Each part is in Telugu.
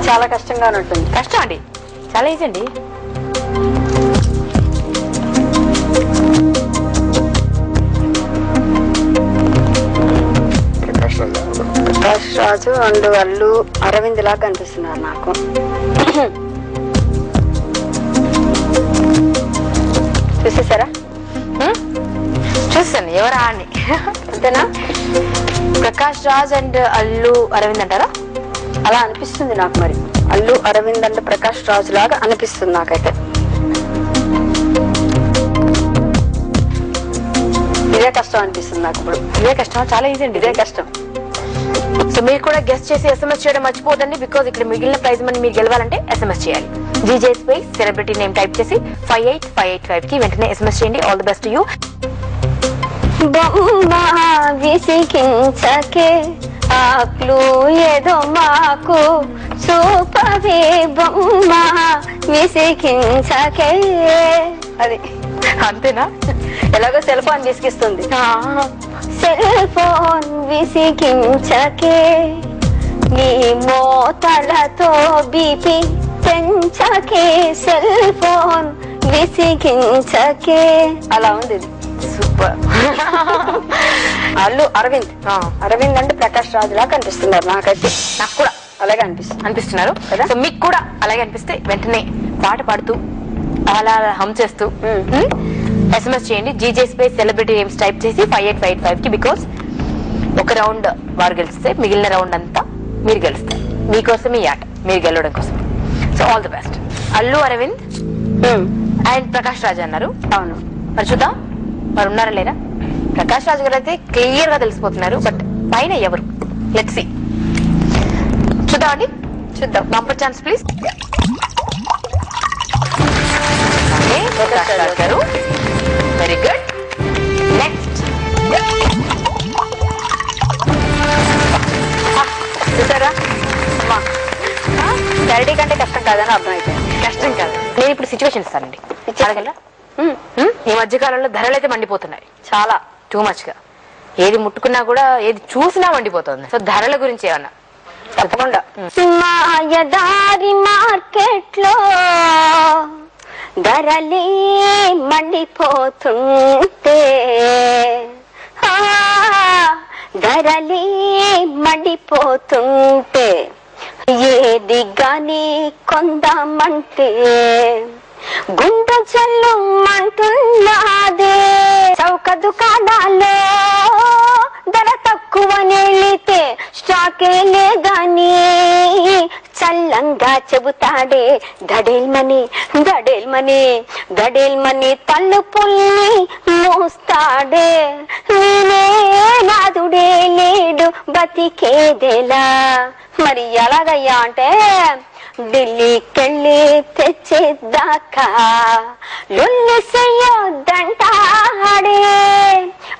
చాలా కష్టంగా ఉంటుంది. కష్టం అండి, చాలా ఈజీ అండి. ప్రకాష్ రాజు అండ్ అల్లు అరవింద్ లాగా కనిపిస్తున్నారు నాకు. చూసేసారా? చూస్తాను ఎవరా అని. అంతేనా? ప్రకాష్ రాజ్ అండ్ అల్లు అరవింద్ అంటారా? అలా అనిపిస్తుంది నాకు. మరి అల్లు అరవింద్ అండ్ ప్రకాష్ రాజు లాగా అనిపిస్తుంది నాకైతే. ఇదే కష్టం అనిపిస్తుంది నాకు ఇప్పుడు. ఇదే కష్టం, చాలా ఈజీ అండి. ఇదే కష్టం. సో మీరు కూడా గెస్ట్ చేసి ఎస్ఎంఎస్ చేయడం మర్చిపోదండి. బికాజ్ ఇక్కడ మిగిలిన ప్రైజ్ మనీ మీరు గెలవాలంటే ఎస్ఎంఎస్ చేయాలి. GJ space celebrity name type చేసి 58585 కి వెంటనే ఎస్ఎంఎస్ చేయండి. All the best to you. బొమ్మ విసికించకే ఆక్లు ఏదో మాకు చూపవే బొమ్మ విసికించకే. అది అంతేనా? ఎలాగో సెల్ ఫోన్ విసిగిస్తుంది. సెల్ ఫోన్ విసిగించకే నీ మోతలతో బీపీ పెంచకే సెల్ ఫోన్ విసిగించకే. అలా ఉంది. సూపర్. అల్లు అరవింద్ అంటే ప్రకాష్ రాజు లాగా కనిపిస్తున్నారు నాకైతే. నాకు కూడా అలాగే అనిపిస్తున్నారు కదా. సో మీకు కూడా అలాగే అనిపిస్తే వెంటనే పాట పాడుతూ అలా హమ్ చేస్తూ ఎస్ఎంఎస్ చేయండి. GJ space celebrity names type చేసి 58585 కి. బికాస్ ఒక రౌండ్ వారు గెలిస్తే మిగిలిన రౌండ్ అంతా మీరు గెలుస్తారు. మీకోసం ఈ ఆట మీరు గెలవడం కోసం. So all the best. Allu Aravind and Prakash Raj అన్నారు. అవును. మరి చూద్దాం మరి ఉన్నారా లేరా. ప్రకాష్ రాజ్ గారు అయితే క్లియర్ గా తెలిసిపోతున్నారు. బట్ పైన ఎవరు? Let's see. చూద్దాం అండి, చూద్దాం. Bumper chance please. Prakash Raj గారు, వెరీ గుడ్. నెక్స్ట్ చూసారా? డాడీ కంటే కష్టం కాదని అర్థమైతే. కష్టం కాదు. నేను ఇప్పుడు సిచ్యువేషన్ ఇస్తానండి. అడగలరా? ఈ మధ్య కాలంలో ధరలు అయితే మండిపోతున్నాయి చాలా, టూ మచ్ గా. ఏది ముట్టుకున్నా కూడా ఏది చూసినా మండిపోతుంది. సో ధరల గురించి ఏమన్నా? తప్పకుండా. మాయదారి మార్కెట్ లో ధరలే మండిపోతుంటే, ధరలే మండిపోతుంటే ఏది గాని కొందామంటే గుండె జల్లుమంటున్నాదే. చౌక దుకాణాల్లో ధర తక్కువ నెళితే స్టాకే లేదని చల్లంగా చెబుతాడే దడేల్మని దడేల్మని దడేల్మని తలుపుల్ని మూస్తాడే. నేనే నాదుడే లేడు బతికేదేలా. మరి ఎలాగయ్యా అంటే ఢిల్లీకెళ్ళి తెచ్చేదాకా లొల్లి చెయ్యొద్దంటాడే.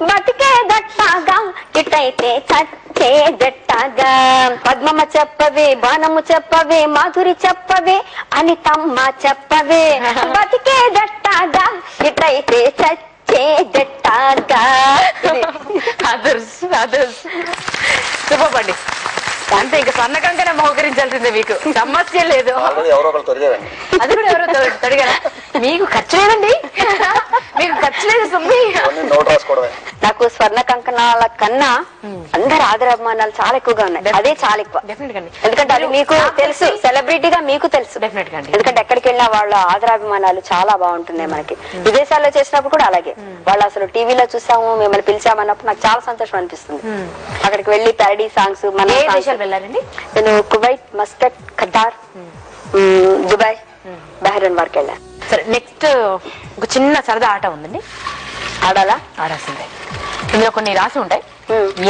బతికేదట్టాగా ఇటైతే చచ్చేదట్టాగా. పద్మమ్మ చెప్పవే, బాణము చెప్పవే, మాధురి చెప్పవే, అనితమ్మ చెప్పవే. బతికేదట్టాగా ఇటైతే చచ్చేదట్టాగా. అదర్స్ చెప్పండి. అంతే, ఇంకా స్వర్ణ కంకణ మోకరించాల్సిందే. మీకు సమస్య లేదు. అది కూడా ఎవరో తొడిగారా? మీకు ఖర్చు లేదండి, మీకు ఖర్చు లేదు. సుమ్మి నాకు స్వర్ణ కంకణాల కన్నా అందరు ఆదరాభిమానాలు చాలా ఎక్కువగా ఉన్నాయి. అదే చాలా ఎక్కువ. ఎందుకంటే అది మీకు తెలుసు, సెలబ్రిటీగా మీకు తెలుసు. డెఫినెట్ గా. ఎందుకంటే ఎక్కడికి వెళ్ళినా వాళ్ళ ఆదరాభిమానాలు చాలా బాగుంటున్నాయి మనకి. విదేశాల్లో చేసినప్పుడు కూడా అలాగే. వాళ్ళు అసలు టీవీలో చూసాము, మిమ్మల్ని పిలిచామన్నప్పుడు నాకు చాలా సంతోషం అనిపిస్తుంది. అక్కడికి వెళ్ళి ప్యారడీ సాంగ్స్. మన వెళ్ళారండి నేను Kuwait, Muscat, Qatar, Dubai, Bahrain వరకు వెళ్ళాను. సరే, నెక్స్ట్ ఒక చిన్న సరదా ఆట ఉందండి. ఆడాలా? ఆడాల్సిందే. ఇందులో కొన్ని రాసి ఉంటాయి.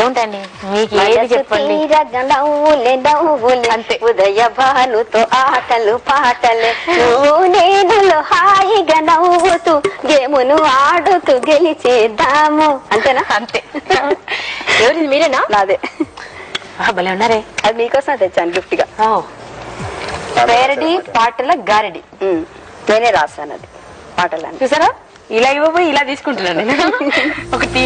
ఏముంటాయండి మీకు ఏది చెప్పండి. అంతే. ఉదయ భానుతో ఆటలు పాటలే, నువ్వు నేను హాయిగా నవ్వుతూ గేమును ఆడుతూ గెలిచేద్దాము. అంతేనా? అంతే. ఎవరిది? మీరేనా? నాదే. భలే ఉన్నారే. అది మీకోసం తెచ్చాను గిఫ్ట్ గా. పేరడి పాటల గారడి. నేనే రాశాను అది పాటలని. చూసారా? ఇలా ఇవ్వబోయి ఇలా తీసుకుంటున్నాను నేను. ఒకటి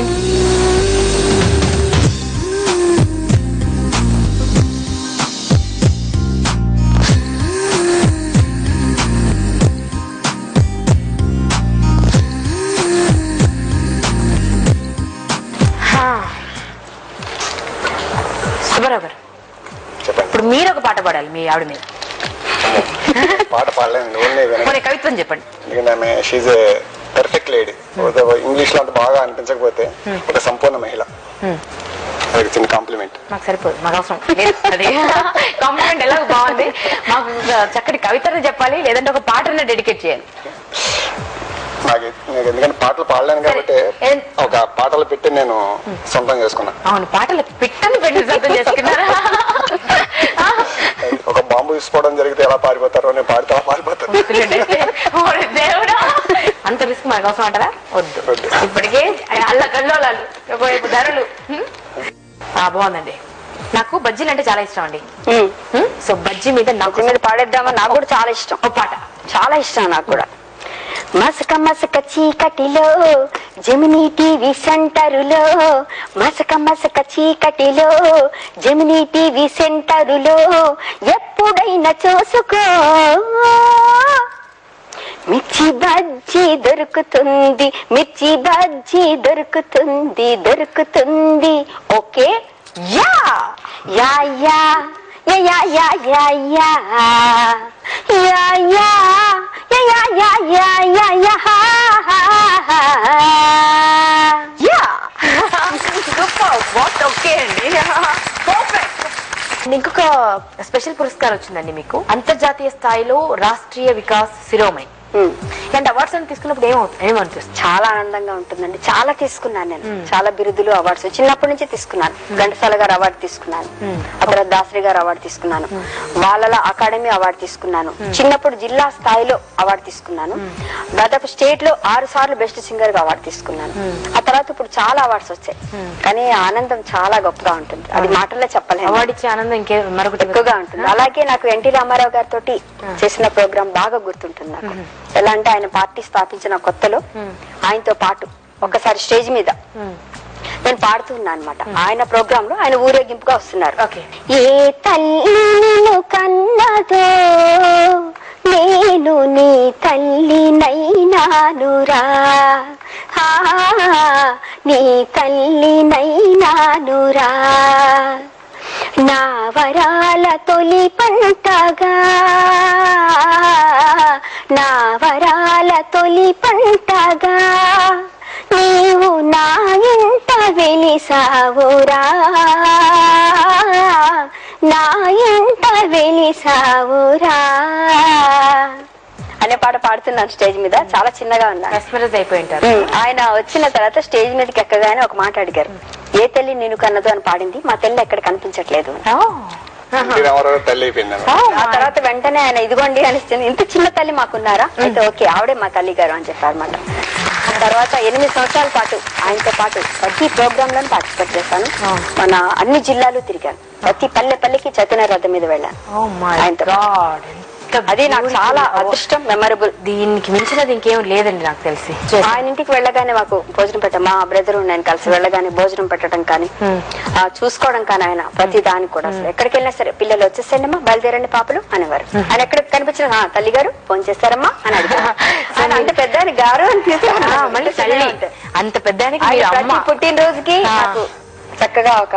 సుబ్బారావు గారు చెప్పండి. ఇప్పుడు మీరు ఒక పాట పాడాలి మీ ఆవిడ మీద. పాట పాడలేదండి, ఓన్లీ కొన్ని కవిత్వం చెప్పండి. ఎందుకంటే ఆమె she's a perfect lady. English లో అంత బాగా అనిపించకపోతే ఒక సంపూర్ణ మహిళ. అది చిన్న కాంప్లిమెంట్. మాకు సరిపోదు, మాకు అవసరం లేదు అది. కాంప్లిమెంట్ ఎలా బాగుంది, మాకు చక్కటి కవితను చెప్పాలి, లేదంటే ఒక పాటను డెడికేట్ చేయాలి. నాకు ఎందుకంటే పాటలు పాడలేను కాబట్టి ఒక పాటలు పెట్టి నేను సొంతం చేసుకున్నా. అవును, పాటలు పిట్టని పెట్టి సొంతం చేసుకున్నారా? ఒక బాంబు తీసుకోవడం జరిగితే ఎలా పారిపోతారో, నేను పాడితే అలా పారిపోతాను. దేవుడా, అంత రిస్క్ మనకు అవసరం అంటారా? వద్దు. ఇప్పటికే అల్ల కల్లోలాలు, ఒకవైపు ధరలు. బాగుందండి. నాకు బజ్జీలు అంటే చాలా ఇష్టం అండి. సో బజ్జీ మీద నాకు మీద పాడేద్దామా? నాకు కూడా చాలా ఇష్టం. ఒక పాట చాలా ఇష్టం నాకు కూడా. మసక మసక చీకటిలో జెమినీ టీవీ సెంటరులో, మసక మసక చీకటిలో జెమినీ టీవీ సెంటరులో ఎప్పుడైనా చూసుకో, మిర్చి బజ్జీ దొరుకుతుంది, మిర్చి బజ్జీ దొరుకుతుంది, దొరుకుతుంది. Okay, yeah yeah yeah yeah yeah yeah yeah yeah yeah yeah yeah yeah yeah yeah yeah. Super, what okay అండి, పర్ఫెక్ట్. ఇంకొక స్పెషల్ పురస్కారం వచ్చిందండి మీకు, అంతర్జాతీయ స్థాయిలో రాష్ట్రీయ వికాస్ శిరోమణి. ఇలాంటి అవార్డ్స్ అని తీసుకున్నప్పుడు ఏమనిపిస్తుంది? చాలా ఆనందంగా ఉంటుందండి. చాలా తీసుకున్నాను నేను, చాలా బిరుదులు, అవార్డ్స్ చిన్నప్పటి నుంచి తీసుకున్నాను. ఘంటసాల గారు అవార్డు తీసుకున్నాను, ఆ తర్వాత దాసరి గారు అవార్డు తీసుకున్నాను, వాళ్ళ అకాడమీ అవార్డు తీసుకున్నాను, చిన్నప్పుడు జిల్లా స్థాయిలో అవార్డు తీసుకున్నాను, దాదాపు స్టేట్ లో 6 సార్లు బెస్ట్ సింగర్ గా అవార్డు తీసుకున్నాను. ఆ తర్వాత ఇప్పుడు చాలా అవార్డ్స్ వచ్చాయి, కానీ ఆనందం చాలా గొప్పగా ఉంటుంది, అది మాటల్లో చెప్పలేము. అవార్డు ఇచ్చే ఆనందం ఇంకే మరొకటి ఎక్కువగా ఉంటుంది. అలాగే నాకు ఎన్టీ రామారావు గారితో చేసిన ప్రోగ్రాం బాగా గుర్తుంటుంది నాకు. ఎలా అంటే ఆయన పార్టీ స్థాపించిన కొత్తలో ఆయనతో పాటు ఒకసారి స్టేజ్ మీద నేను పాడుతున్నా అనమాట. ఆయన ప్రోగ్రామ్ లో ఆయన ఊరేగింపుగా వస్తున్నారు. ఏ తల్లి కన్నదో నేను నీ తల్లినైనానురా, నీ తల్లినైనానురా, నా వరాల తొలి పంటగా, నా వరాల తొలి పంటగా నీవు నా ఇంట వెలిసావురా, నా ఇంట వెలిసావురా అనే పాట పాడుతున్నాను స్టేజ్ మీద. చాలా చిన్నగా ఉన్నాను, ఎక్స్ప్రెస్ అయిపోయి ఉంటారు. ఆయన వచ్చిన తర్వాత స్టేజ్ మీదకి ఎక్కగానే ఒక మాట అడిగారు, ఏ తల్లి నేను కన్నదో అని పాడింది, మా తల్లి ఎక్కడ కనిపించట్లేదు. ఆ తర్వాత వెంటనే ఆయన ఇదిగోండి అనిస్తుంది, ఇంత చిన్న తల్లి మాకున్నారా, అయితే ఓకే ఆవిడే మా తల్లి గారు అని చెప్పారన్నమాట. ఆ తర్వాత 8 సంవత్సరాల పాటు ఆయనతో పాటు ప్రతి ప్రోగ్రామ్ లో పార్టిసిపేట్ చేశాను. మన అన్ని జిల్లాలు తిరిగాను, ప్రతి పల్లెకి చైతన్య రథం మీద వెళ్ళాను ఆయనతో. అది నాకు చాలా అదృష్టం, మెమరబుల్. దీనికి మించినది ఇంకేం లేదండి నాకు తెలిసి. ఆయన ఇంటికి వెళ్ళగానే మాకు భోజనం పెట్టాం, మా బ్రదర్ నేను కలిసి వెళ్ళగానే భోజనం పెట్టడం కానీ చూసుకోవడం కానీ ఆయన ప్రతి దానికి కూడా. అసలు ఎక్కడికి వెళ్ళినా సరే పిల్లలు వచ్చేసేయండమ్మా, బయలుదేరండి పాపలు అనేవారు. ఆయన ఎక్కడికి కనిపించిన తల్లి గారు ఫోన్ చేస్తారమ్మా అని అడిగారు. ఆయన అంత పెద్ద గారు అని తీసుకున్నారు. అంత పెద్ద ప్రతి పుట్టినరోజుకి నాకు చక్కగా ఒక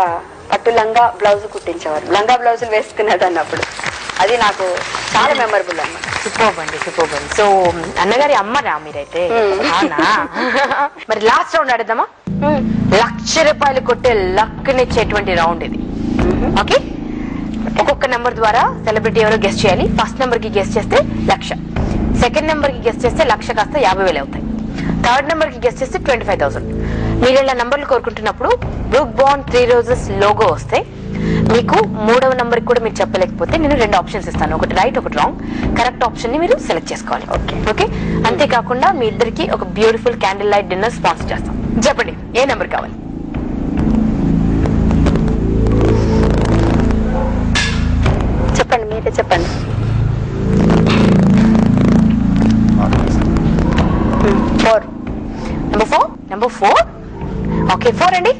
పట్టు లంగా బ్లౌజ్ కుట్టించేవారు, లంగా బ్లౌజులు వేసుకునేది అన్నప్పుడు. అది నాకు చాలా మెమరబుల్ అన్న. సూపర్ అండి, సూపర్ అండి. సో అన్నగారి అమ్మరా మీరైతే? మరి లాస్ట్ రౌండ్ ఆడేద్దామా? ₹1,00,000 కొట్టే లక్నిచ్చేటువంటి రౌండ్ ఇది. ఓకే, ఒక్కొక్క నెంబర్ ద్వారా సెలబ్రిటీ ఎవరో గెస్ట్ చేయాలి. ఫస్ట్ నెంబర్ కి గెస్ట్ చేస్తే 1,00,000, సెకండ్ నెంబర్ కి గెస్ట్ చేస్తే 1,00,000 కాస్త 50,000 అవుతాయి, థర్డ్ నెంబర్ కి గెస్ట్ చేస్తే 25,000. మీరు ఇలా నంబర్లు కోరుకుంటున్నప్పుడు బ్రూక్ బాండ్ 3 రోజెస్ లోగో వస్తే మీకు 3వ నంబర్ కూడా మీరు చెప్పలేకపోతే నేను 2 ఆప్షన్స్ ఇస్తాను, ఒకటి రైట్ ఒకటి రాంగ్. కరెక్ట్ ఆప్షన్ ని మీరు సెలెక్ట్ చేసుకోవాలి. ఓకే, అంతేకాకుండా మీ ఇద్దరికి ఒక beautiful candle light dinner sponsor చేస్తాం. చెప్పండి ఏ నెంబర్ కావాలి? చెప్పండి, మీరే చెప్పండి. 4. నెంబర్ 4. ఓకే, 4 అండి.